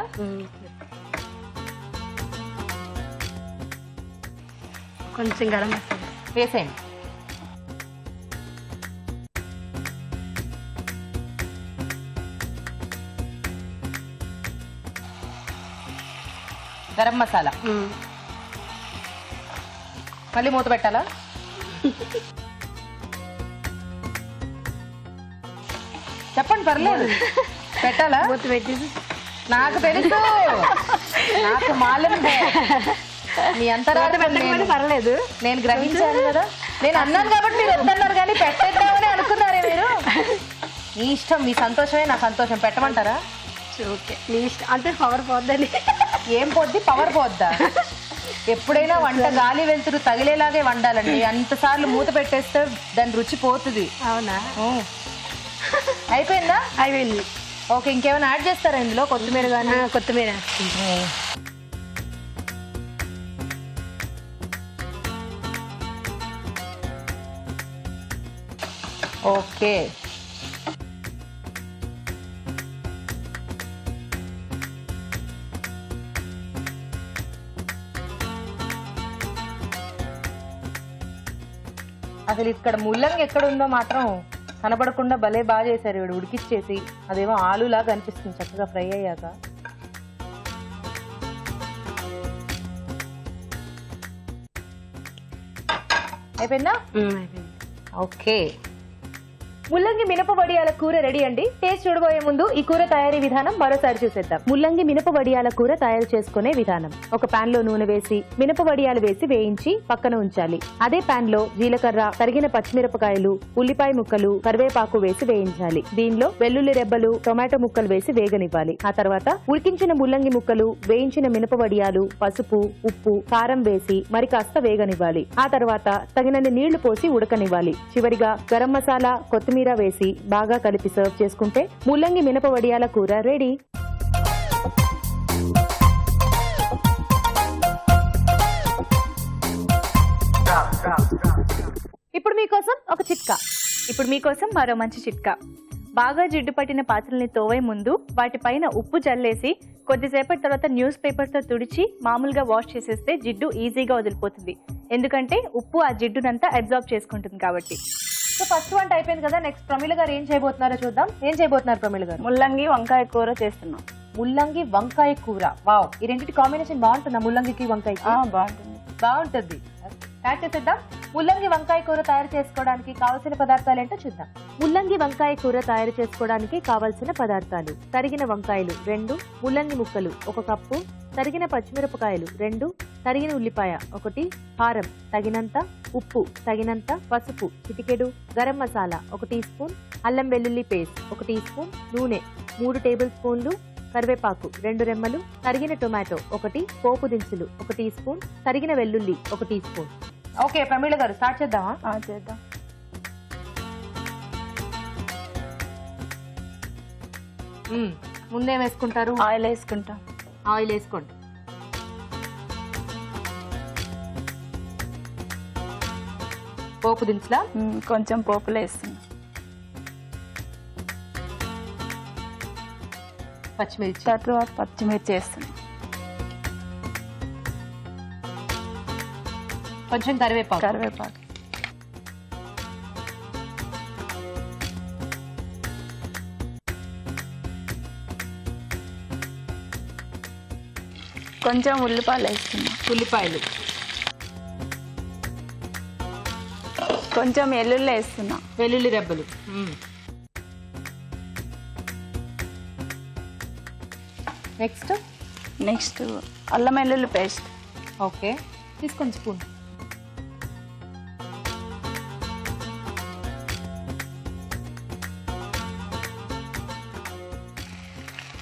కొంచెం గరం మసాలా వేసేయండి. గరం మసాలా. మళ్ళీ మూత పెట్టాలా? చెప్పండి, పర్లేదు. పెట్టాలా? మూత పెట్టేసి నాకు తెలుసు, నాకు మాలం మీ అంతరాత్మ పర్లేదు. నేను గ్రహించాను కదా. నేను అన్నాను కాబట్టి మీరు వద్దన్నారు, కానీ పెట్టేద్దామని అనుకున్నారే మీరు. మీ ఇష్టం, మీ సంతోషమే నా సంతోషం. పెట్టమంటారా? ఓకే, మీ ఇష్టం. అంటే పవర్ పోద్దని. ఏం పోద్ది? పవర్ పోద్దా? ఎప్పుడైనా వంట గాలి వెళ్తురు తగిలేలాగే వండాలండి. అంతసార్లు మూత పెట్టేస్తే దాని రుచి పోతుంది. అవునా? అయిపోయిందా? అయిపోయింది. ఓకే, ఇంకేమైనా యాడ్ చేస్తారా ఇందులో? కొత్తిమీర కానీ? కొత్తిమీర. ఓకే, అసలు ఇక్కడ ముల్లంగి ఎక్కడ ఉందో మాత్రం కనపడకుండా భలే బాగా చేశారు వీడు ఉడికిచ్చేసి. అదేమో ఆలులాగా కనిపిస్తుంది చక్కగా ఫ్రై అయ్యాక. అయిపోయిందా? ఓకే, ముల్లంగి మినప వడియాల కూర రెడీ అండి. టేస్ట్ చూడబోయే ముందు ఈ కూర తయారీ విధానం మరోసారి చూసేద్దాం. ముల్లంగి మినప వడియాల కూర తయారు చేసుకునే విధానం. ఒక పాన్ లో నూనె వేసి మినప వడియాలు వేసి వేయించి పక్కన ఉంచాలి. అదే పాన్ లో జీలకర్ర, తరిగిన పచ్చిమిరపకాయలు, ఉల్లిపాయ ముక్కలు, కరివేపాకు వేసి వేయించాలి. దీనిలో వెల్లుల్లి రెబ్బలు, టొమాటో ముక్కలు వేసి వేగనివ్వాలి. ఆ తర్వాత ఉడికించిన ముల్లంగి ముక్కలు, వేయించిన మినప వడియాలు, పసుపు, ఉప్పు, కారం వేసి మరి కాస్త వేగనివ్వాలి. ఆ తర్వాత తగినన్ని నీళ్లు పోసి ఉడకనివ్వాలి. చివరిగా గరం మసాలా, కొత్తిమీర కొత్తిమీర వేసి బాగా కలిపి సర్వ్ చేసుకుంటే ముల్లంగి మినప వడియాల కూర రెడీ. ఇప్పుడు మీకోసం మరో మంచి చిట్కా. బాగా జిడ్డు పట్టిన పాత్రల్ని తోవే ముందు వాటిపైన ఉప్పు జల్లేసి కొద్దిసేపటి తర్వాత న్యూస్ పేపర్తో తుడిచి మామూలుగా వాష్ చేసేస్తే జిడ్డు ఈజీగా వదిలిపోతుంది. ఎందుకంటే ఉప్పు ఆ జిడ్డునంతా అబ్జార్బ్ చేసుకుంటుంది కాబట్టి. సో ఫస్ట్ వంట అయిపోయింది కదా, నెక్స్ట్ ప్రమీల గారు ఏం చేయబోతున్నారో చూద్దాం. ఏం చేయబోతున్నారు ప్రమీల గారు? ముల్లంగి వంకాయ కూర చేస్తున్నాం. ముల్లంగి వంకాయ కూర. వావ్, ఈ రెండింటి కాంబినేషన్ బాగుంటుందా? ముల్లంగికి వంకాయకి బాగుంటుంది. స్టార్ట్ చేసేద్దాం. ముల్లంగి వంకాయ కూర తయారు చేసుకోవడానికి కావలసిన పదార్థాలు ఏంటో చూద్దాం. ముల్లంగి వంకాయ కూర తయారు చేసుకోవడానికి కావలసిన పదార్థాలు: తరిగిన వంకాయలు 2, ముల్లంగి ముక్కలు 1 కప్పు, తరిగిన పచ్చిమిరపకాయలు 2, తరిగిన ఉల్లిపాయ 1, కారం తగినంత, ఉప్పు తగినంత, పసుపు చిటికెడు, గరం మసాలా 1 టీ స్పూన్, అల్లం వెల్లుల్లి పేస్ట్ 1 టీ స్పూన్, నూనె 3 టేబుల్ స్పూన్లు, కరివేపాకు 2 రెమ్మలు, తరిగిన టొమాటో 1, పోపు దినుసులు 1 టీ స్పూన్, తరిగిన వెల్లుల్లి 1 టీ స్పూన్. ఓకే ప్రమీల గారు, స్టార్ట్ చేద్దామా? చేద్దాం. ముందేం వేసుకుంటారు? ఆయిల్ వేసుకుంటాం. ఆయిల్ వేసుకోండి. పోపు దినుసులా? కొంచెం పోపులో వేస్తున్నాం. పచ్చిమిర్చి, తర్వాత పచ్చిమిర్చి వేస్తున్నాం. కొంచెం కరివేపాకు. కొంచెం ఉల్లిపాయలు వేస్తున్నాం. ఉల్లిపాయలు, కొంచెం వెల్లుల్లి వేస్తున్నా. వెల్లుల్లి రెబ్బలు. నెక్స్ట్ అల్లం వెల్లుల్లి పేస్ట్. ఓకే, తీసుకోండి స్పూన్.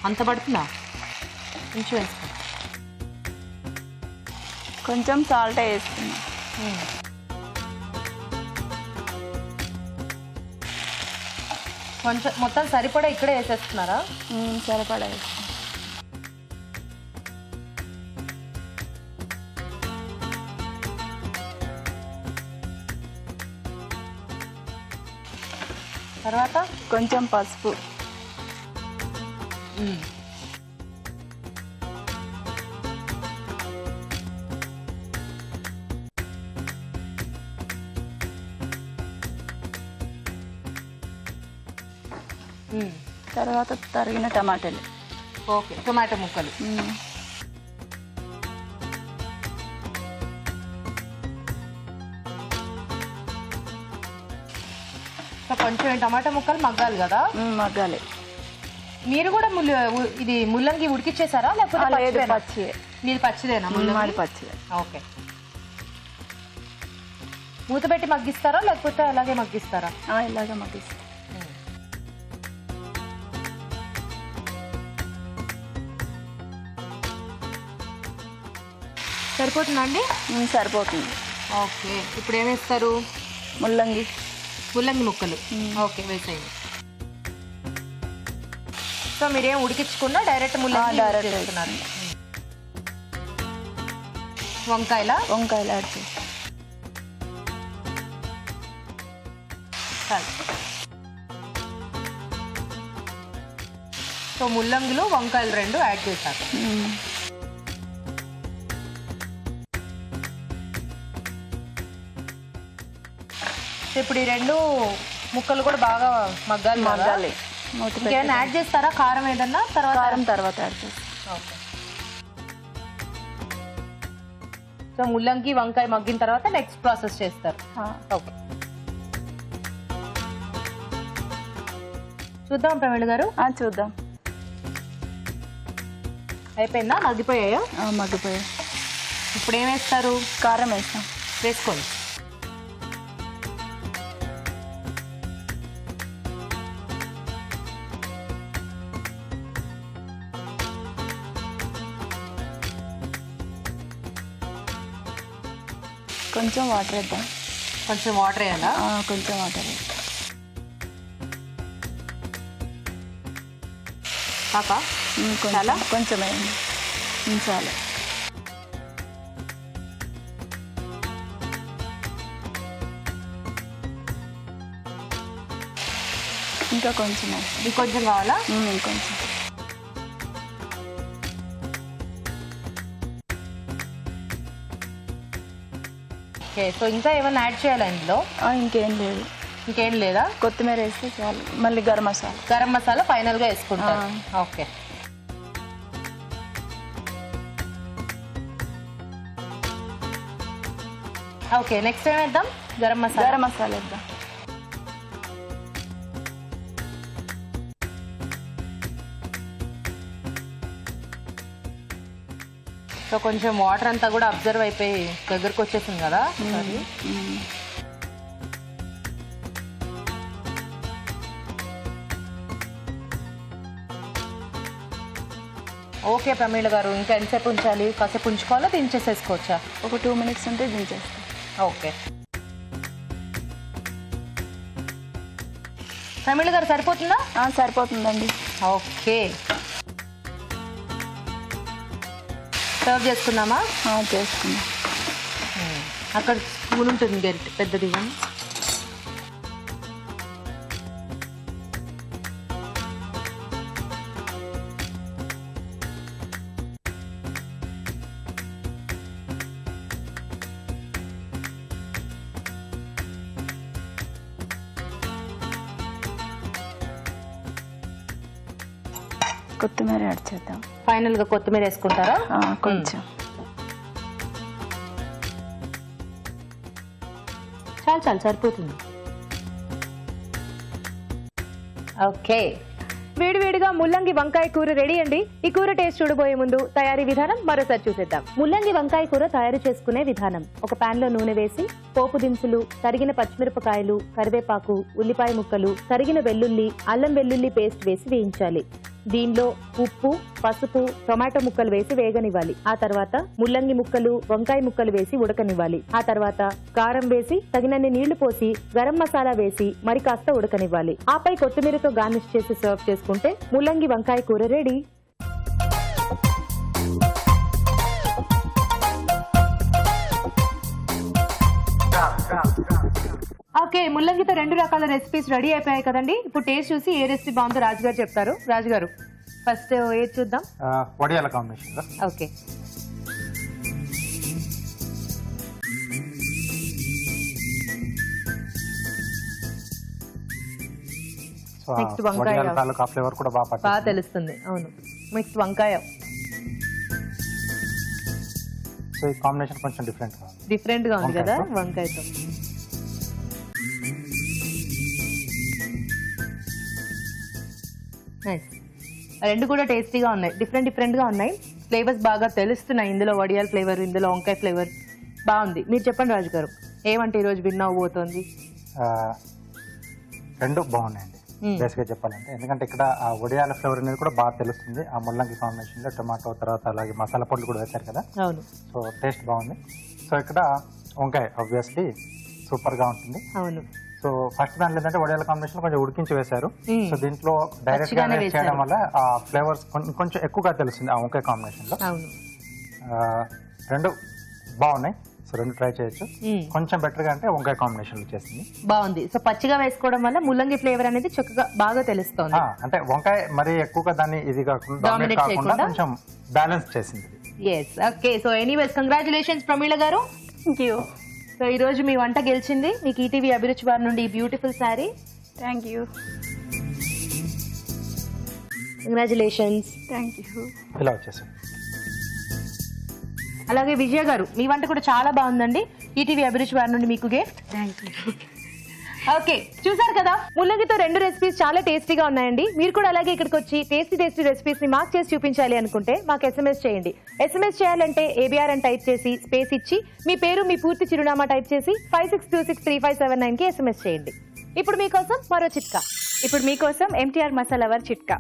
అంత పడుతుందా? కొంచెం వేసుకో. కొంచెం సాల్ట్ వేస్తున్నా. కొంచెం మొత్తం సరిపడా ఇక్కడే వేసేస్తున్నారా? సరిపడా వేస్తున్నా. తర్వాత కొంచెం పసుపు. తర్వాత తరిగిన టమాటాలు. ఓకే, టొమాటో ముక్కలు. కొంచెం టమాటా ముక్కలు మగ్గాలి కదా? మగ్గాలి. మీరు కూడా ఇది ముల్లంగి ఉడికిచ్చేసారా లేకపోతే పచ్చి? మీరు పచ్చిదేనా? మాది పచ్చిదే. ఓకే, మూత పెట్టి మగ్గిస్తారా లేకపోతే అలాగే మగ్గిస్తారా? ఇలాగే మగ్గిస్తా. సరిపోతుందా అండి? సరిపోతుంది. ఓకే, ఇప్పుడు ఏమేస్తారు? ముల్లంగి ముక్కలు. ఓకే, వేసేయండి. సో మీరేం ఉడికించకుండా డైరెక్ట్ ముల్లంగి వేస్తున్నారు. వంకాయలు యాడ్ చేసి సో ముల్లంగిలు వంకాయలు 2 యాడ్ చేశారు. ఇప్పుడు ఈ 2 ముక్కలు కూడా బాగా మగ్గాలి. ఇంకేమైనా యాడ్ చేస్తారా? కారం ఏదన్నా తర్వాత యాడ్ చేస్తాం. ఓకే, సో ముల్లంగి వంకాయ మగ్గిన తర్వాత నెక్స్ట్ ప్రాసెస్ చేస్తారు. ఓకే, చూద్దాం ప్రవీణ్ గారు. చూద్దాం. అయిపోయిందా? మగ్గిపోయాయా? మగ్గిపోయాయి. ఇప్పుడు ఏం వేస్తారు? కారం వేస్తాం. వేసుకోండి. కొంచెం వాటర్ వేద్దాం. కొంచెం వాటర్ వేయాలా? కొంచెం వాటర్ వేద్దాం. కాకా చాలా కొంచెం ఉంచాలి. ఇంకా కొంచెం ఇంకొంచెం కావాలా? ఇంకొంచెం. ఓకే, సో ఇంకా ఏమైనా యాడ్ చేయాలా ఇందులో? ఇంకేం లేదు. ఇంకేం లేదా? కొత్తిమీర వేస్తే చాలు. మళ్ళీ గరం మసాలా. గరం మసాలా ఫైనల్గా వేసుకుంటాం. Okay, okay. నెక్స్ట్ ఏం వేద్దాం? గరం మసాలా. గరం మసాలా వేద్దాం. సో కొంచెం వాటర్ అంతా కూడా అబ్జర్వ్ అయిపోయి దగ్గరకు వచ్చేసింది కదా. ఓకే ప్రమీళ గారు, ఇంకా ఎంతసేపు ఉంచాలి? కాసేపు ఉంచుకోవాలా, దించేసేసుకోవచ్చా? ఒక 2 minutes ఉంటే దించేస్తాం. ఓకే ప్రమీళ గారు, సరిపోతుందా? సరిపోతుందండి. ఓకే, సర్వ్ చేసుకుందామా? చేసుకుందాం. అక్కడ స్పూన్ ఉంటుంది గరిటె పెద్దది. కొత్తిమీర యాడ్ చేద్దాం. ఫైనల్గా కొత్తిమీర వేసుకుంటారా? కొంచెం. చాలు చాలు, సరిపోతుంది. ఓకే, వేడివేడిగా ముల్లంగి వంకాయ కూర రెడీ అండి. ఈ కూర టేస్ట్ చూడబోయే ముందు తయారీ విధానం మరోసారి చూసేద్దాం. ముల్లంగి వంకాయ కూర తయారు చేసుకునే విధానం: ఒక పాన్ లో నూనె వేసి పోపు దినుసులు, తరిగిన పచ్చిమిరపకాయలు, కరివేపాకు, ఉల్లిపాయ ముక్కలు, తరిగిన వెల్లుల్లి, అల్లం వెల్లుల్లి పేస్ట్ వేసి వేయించాలి. దీనిలో ఉప్పు, పసుపు, టొమాటో ముక్కలు వేసి వేగనివ్వాలి. ఆ తర్వాత ముల్లంగి ముక్కలు, వంకాయ ముక్కలు వేసి ఉడకనివ్వాలి. ఆ తర్వాత కారం వేసి తగినన్ని నీళ్లు పోసి గరం మసాలా వేసి మరి కాస్త ఉడకనివ్వాలి. ఆపై కొత్తిమీరతో గార్నిష్ చేసి సర్వ్ చేసుకుంటే ముల్లంగి వంకాయ కూర రెడీ. ఓకే, ముల్లంగితో 2 రకాల రెసిపీస్ రెడీ అయిపోయాయి కదండి. ఇప్పుడు టేస్ట్ చూసి ఏ రెసిపీ బాగుందో రాజుగారు చెప్తారు. రాజుగారు ఫస్ట్ ఏది చూద్దాం? వడియాల కాంబినేషన్. ఓకే, నెక్స్ట్ వంకాయ. ఫ్లేవర్ కూడా బాగా తెలుస్తుంది. అవును, నెక్స్ట్ వంకాయ. సో ఈ కాంబినేషన్ కొంచెం డిఫరెంట్ గా ఉంది కదా వంకాయతో. రెండు కూడా టేస్టీగా ఉన్నాయి, డిఫరెంట్ గా ఉన్నాయి. ఫ్లేవర్స్ బాగా తెలుస్తున్నాయి. ఇందులో వడియాల ఫ్లేవర్, ఇందులో వంకాయ ఫ్లేవర్ బాగుంది. మీరు చెప్పండి రాజు గారు, ఏమంటే ఈరోజు విన్ అవ్వబోతోంది? రెండు బాగున్నాయండి బేసిక్గా చెప్పాలంటే. ఎందుకంటే ఇక్కడ ఆ వడియాల ఫ్లేవర్ అనేది కూడా బాగా తెలుస్తుంది. ఆ ముల్లంగి కాంబినేషన్ లో టొమాటో తర్వాత అలాగే మసాలా పొడులు కూడా వేశారు కదా. అవును, సో టేస్ట్ బాగుంది. సో ఇక్కడ వంకాయ ఆబ్వియస్లీ సూపర్ గా ఉంటుంది. అవును. సో ఫస్ట్ దాంట్లో ఏంటంటే వడియాల కాంబినేషన్ కొంచెం ఉడికించి వేశారు. సో దీంట్లో డైరెక్ట్ గా చేయడం వల్ల ఆ ఫ్లేవర్స్ కొంచెం ఎక్కువగా తెలుస్తుంది ఆ వంకాయ కాంబినేషన్ లో. రెండు బాగున్నాయి. సో రెండు ట్రై చేయొచ్చు. కొంచెం బెటర్ గా అంటే వంకాయ కాంబినేషన్ వచ్చేసింది, బాగుంది. సో పచ్చిగా వేసుకోవడం వల్ల ముల్లంగి ఫ్లేవర్ అనేది చక్కగా బాగా తెలుస్తుంది. అంటే వంకాయ మరి ఎక్కువగా దాన్ని ఇది కాకుండా కొంచెం బ్యాలెన్స్ చేసింది. Yes, okay. So anyways congratulations Pramila garu. Thank you. So ఈ రోజు మీ వంట గెలిచింది. మీకు ఈటీవీ అభిరుచి వారి నుండి beautiful sari. Thank you. Congratulations. Thank you. ఇలా వచ్చేసింది. అలాగే విజయ గారు, మీ వంట కూడా చాలా బాగుందండి. ఈటీవీ అభిరుచి వారి నుండి మీకు గిఫ్ట్. Thank you. ఓకే, చూసారు కదా, ముల్లంగితో 2 రెసిపీస్ చాలా టేస్టీగా ఉన్నాయండి. మీరు కూడా అలాగే ఇక్కడికి వచ్చి టేస్టీ రెసిపీస్ ని మార్క్ చేసి చూపించాలి అనుకుంటే మాకు SMS చేయండి. SMS చేయాలంటే ABR అని టైప్ చేసి స్పేస్ ఇచ్చి మీ పేరు, మీ పూర్తి చిరునామా టైప్ చేసి 56263579 కి SMS చేయండి. ఇప్పుడు మీకోసం మరో చిట్కా. ఇప్పుడు మీకోసం MTR మసాలా వర్ చిట్కా.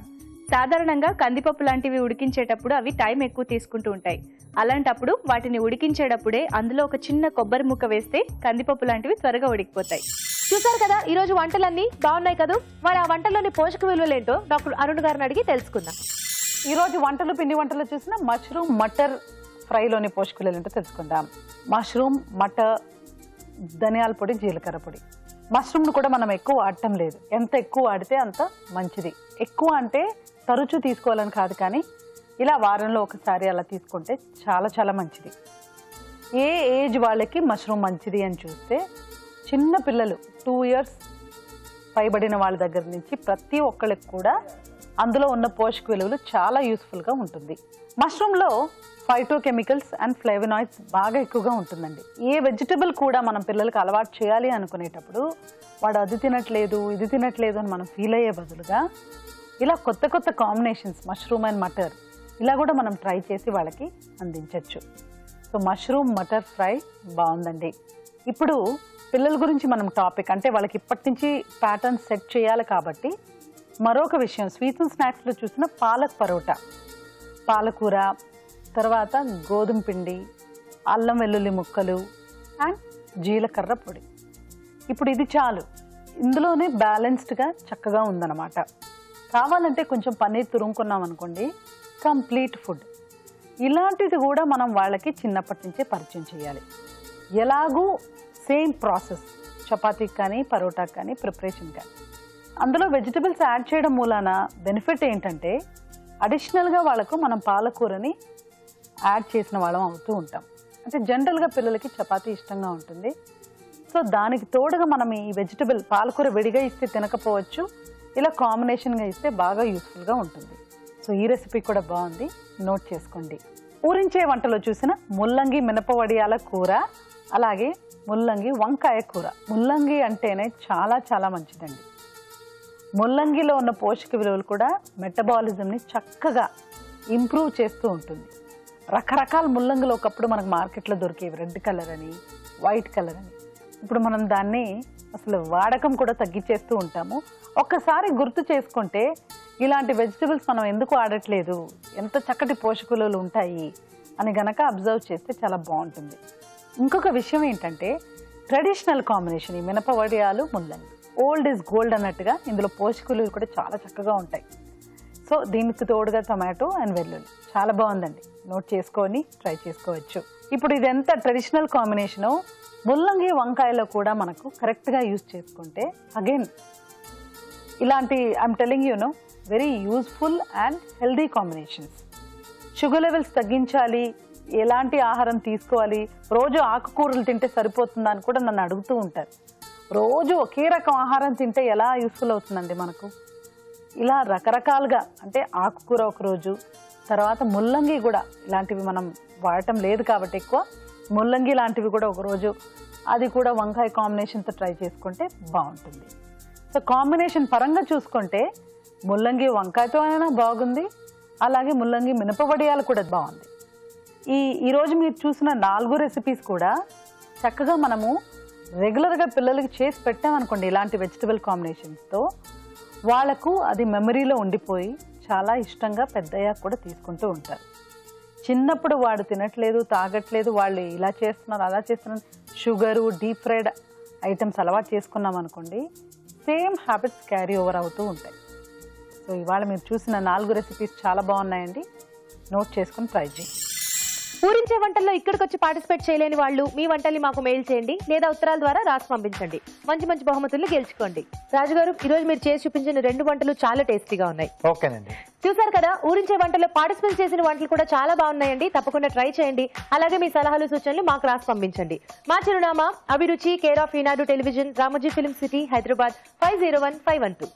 సాధారణంగా కందిపప్పు లాంటివి ఉడికించేటప్పుడు అవి టైం ఎక్కువ తీసుకుంటూ ఉంటాయి. అలాంటప్పుడు వాటిని ఉడికించేటప్పుడే అందులో ఒక చిన్న కొబ్బరి ముక్క వేస్తే కందిపప్పు లాంటివి త్వరగా ఉడికిపోతాయి. చూసారు కదా, ఈ రోజు వంటలన్నీ బాగున్నాయి కదా. మరి ఆ వంటల్లోని పోషక విలువలేంటో డాక్టర్ అరుణ్ గారిని అడిగి తెలుసుకుందాం. ఈరోజు వంటలు పిండి వంటలు చూసిన మష్రూమ్ మటర్ ఫ్రైలోని పోషకాలు ఏంటో తెలుసుకుందాం. మష్రూమ్ మటర్, ధనియాల పొడి, జీలకర్ర పొడి. మష్రూమ్ను కూడా మనం ఎక్కువ వాడటం లేదు. ఎంత ఎక్కువ వాడితే అంత మంచిది. ఎక్కువ అంటే తరచూ తీసుకోవాలని కాదు, కానీ ఇలా వారంలో ఒకసారి అలా తీసుకుంటే చాలా చాలా మంచిది. ఏ ఏజ్ వాళ్ళకి మష్రూమ్ మంచిది అని చూస్తే చిన్న పిల్లలు 2 years పైబడిన వాళ్ళ దగ్గర నుంచి ప్రతి ఒక్కరికి కూడా అందులో ఉన్న పోషక విలువలు చాలా యూస్ఫుల్గా ఉంటుంది. మష్రూమ్లో ఫైటోకెమికల్స్ అండ్ ఫ్లేవనాయిడ్స్ బాగా ఎక్కువగా ఉంటుందండి. ఏ వెజిటబుల్ కూడా మనం పిల్లలకు అలవాటు చేయాలి అనుకునేటప్పుడు వాడు అది తినట్లేదు ఇది తినట్లేదు అని మనం ఫీల్ అయ్యే బదులుగా ఇలా కొత్త కొత్త కాంబినేషన్స్ మష్రూమ్ అండ్ మటర్ ఇలా కూడా మనం ట్రై చేసి వాళ్ళకి అందించవచ్చు. సో మష్రూమ్ మటర్ ఫ్రై బాగుందండి. ఇప్పుడు పిల్లల గురించి మనం టాపిక్ అంటే వాళ్ళకి ఇప్పటి నుంచి ప్యాటర్న్ సెట్ చేయాలి కాబట్టి మరొక విషయం, స్వీట్స్ అండ్ స్నాక్స్లో చూసిన పాలక్ పరోటా, పాలకూర, తర్వాత గోధుమ పిండి, అల్లం వెల్లుల్లి ముక్కలు అండ్ జీలకర్ర పొడి. ఇప్పుడు ఇది చాలు, ఇందులోనే బ్యాలెన్స్డ్గా చక్కగా ఉందన్నమాట. కావాలంటే కొంచెం పన్నీర్ తురుముకున్నాం అనుకోండి, కంప్లీట్ ఫుడ్. ఇలాంటిది కూడా మనం వాళ్ళకి చిన్నప్పటి నుంచే పరిచయం చేయాలి. ఎలాగూ సేమ్ ప్రాసెస్, చపాతీకి కానీ పరోటాకి కానీ ప్రిపరేషన్ కానీ. అందులో వెజిటబుల్స్ యాడ్ చేయడం మూలాన బెనిఫిట్ ఏంటంటే అడిషనల్గా వాళ్ళకు మనం పాలకూరని యాడ్ చేసిన వాళ్ళం అవుతూ ఉంటాం. అంటే జనరల్గా పిల్లలకి చపాతీ ఇష్టంగా ఉంటుంది. సో దానికి తోడుగా మనం ఈ వెజిటబుల్ పాలకూర విడిగా ఇస్తే తినకపోవచ్చు, ఇలా కాంబినేషన్గా ఇస్తే బాగా యూస్ఫుల్గా ఉంటుంది. సో ఈ రెసిపీ కూడా బాగుంది, నోట్ చేసుకోండి. ఊరించే వంటలో చూసిన ముల్లంగి మినపవడియాల కూర, అలాగే ముల్లంగి వంకాయ కూర. ముల్లంగి అంటేనే చాలా చాలా మంచిదండి. ముల్లంగిలో ఉన్న పోషక విలువలు కూడా మెటబాలిజంని చక్కగా ఇంప్రూవ్ చేస్తూ ఉంటుంది. రకరకాల ముల్లంగిలు ఒకప్పుడు మనకు మార్కెట్లో దొరికేవి, రెడ్ కలర్ అని, వైట్ కలర్ అని. ఇప్పుడు మనం దాన్ని అసలు వాడకం కూడా తగ్గించేస్తూ ఉంటాము. ఒక్కసారి గుర్తు చేసుకుంటే ఇలాంటి వెజిటబుల్స్ మనం ఎందుకు ఆడట్లేదు, ఎంత చక్కటి పోషక విలువలు ఉంటాయి అని గనక అబ్జర్వ్ చేస్తే చాలా బాగుంటుంది. ఇంకొక విషయం ఏంటంటే ట్రెడిషనల్ కాంబినేషన్ ఈ మినపవడియాలు ముల్లంగి, ఓల్డ్ ఈజ్ గోల్డ్ అన్నట్టుగా ఇందులో పోషక విలువలు కూడా చాలా చక్కగా ఉంటాయి. సో దీనికి తోడుగా టొమాటో అండ్ వెల్లుల్లి చాలా బాగుందండి, నోట్ చేసుకొని ట్రై చేసుకోవచ్చు. ఇప్పుడు ఇది ఎంత ట్రెడిషనల్ కాంబినేషను ముల్లంగి వంకాయలో కూడా మనకు కరెక్ట్గా యూజ్ చేసుకుంటే అగైన్ ఇలాంటి I'm telling you know very useful and healthy combinations. Sugar levels తగ్గించాలి, ఎలాంటి ఆహారం తీసుకోవాలి, రోజు ఆకుకూరలు తింటే సరిపోతుందా అని కూడా నన్ను అడుగుతూ ఉంటారు. రోజు ఒకే రకం ఆహారం తింటే ఎలా యూస్ఫుల్ అవుతుందండి మనకు? ఇలా రకరకాలుగా, అంటే ఆకుకూర ఒకరోజు, తర్వాత ముల్లంగి కూడా ఇలాంటివి మనం వాడటం లేదు కాబట్టి ఎక్కువ, ముల్లంగి లాంటివి కూడా ఒకరోజు, అది కూడా వంకాయ కాంబినేషన్తో ట్రై చేసుకుంటే బాగుంటుంది. సో కాంబినేషన్ పరంగా చూసుకుంటే ముల్లంగి వంకాయతో అయినా బాగుంది, అలాగే ముల్లంగి మినపవడియాలు కూడా బాగుంది. ఈరోజు మీరు చూసిన 4 రెసిపీస్ కూడా చక్కగా మనము రెగ్యులర్గా పిల్లలకి చేసి పెట్టామనుకోండి ఇలాంటి వెజిటబుల్ కాంబినేషన్స్తో, వాళ్ళకు అది మెమరీలో ఉండిపోయి చాలా ఇష్టంగా పెద్దయ్యాక కూడా తీసుకుంటూ ఉంటారు. చిన్నప్పుడు వాడు తినట్లేదు తాగట్లేదు, వాళ్ళు ఇలా చేస్తున్నారు అలా చేస్తున్నారు, షుగరు డీప్ ఫ్రైడ్ ఐటమ్స్ అలవాటు చేసుకున్నాం అనుకోండి, సేమ్ హ్యాబిట్స్ క్యారీ ఓవర్ అవుతూ ఉంటాయి. సో ఇవాళ మీరు చూసిన 4 రెసిపీస్ చాలా బాగున్నాయండి, నోట్ చేసుకుని ట్రై చేయండి. ఊరించే వంటల్లో ఇక్కడికి వచ్చి పార్టిసిపేట్ చేయలేని వాళ్ళు మీ వంటల్ని మాకు మెయిల్ చేయండి లేదా ఉత్తరాల ద్వారా రాసి పంపించండి. మంచి మంచి బహుమతులు గెలుచుకోండి. రాజు గారు, ఈ రోజు మీరు చేసి చూపించిన 2 వంటలు చాలా టేస్టీగా ఉన్నాయి. ఓకేనండి. చూసారు కదా, ఊరించే వంటల్లో పార్టిసిపేట్ చేసిన వంటలు కూడా చాలా బాగున్నాయండి. తప్పకుండా ట్రై చేయండి. అలాగే మీ సలహాలు సూచనలు మాకు రాసి పంపించండి. మా చిరునామా అభిరుచి, care of Eenadu television, Ramoji film city, Hyderabad 501512.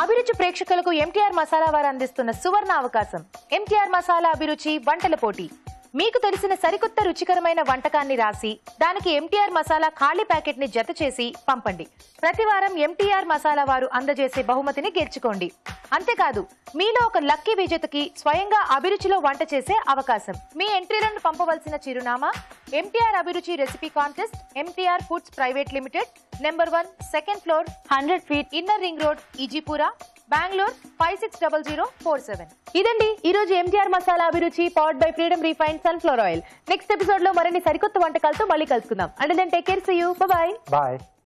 అభిరుచి ప్రేక్షకులకు ఎంటీఆర్ మసాలా వారు అందిస్తున్న సువర్ణ అవకాశం. ఎంటీఆర్ మసాలా అభిరుచి వంటల పోటీ. మీకు తెలిసిన సరికొత్త రుచికరమైన వంటకాన్ని రాసి దానికి ఎంటీఆర్ మసాలా ఖాళీ ప్యాకెట్ ని జత చేసి పంపండి. ప్రతి వారం ఎంటీఆర్ మసాలా వారు అందజేసే బహుమతిని గెలుచుకోండి. అంతేకాదు, మీలో ఒక లక్కీ విజేతకి స్వయంగా అభిరుచిలో వంట చేసే అవకాశం. మీ ఎంట్రీలను పంపవలసిన చిరునామా MTR Abhiruchi recipe contest, MTR foods private limited, number 1, 2nd floor, 100 feet, inner ring road, Ejipura, Bengaluru 560047. ఇదండి ఈ రోజు MTR masala Abhiruchi powered by freedom refined sunflower oil. Next episode లో మరిన్ని సరికొత్త వంటకాలతో మళ్ళీ కలుసుకుందాం. And then take care, see you, by.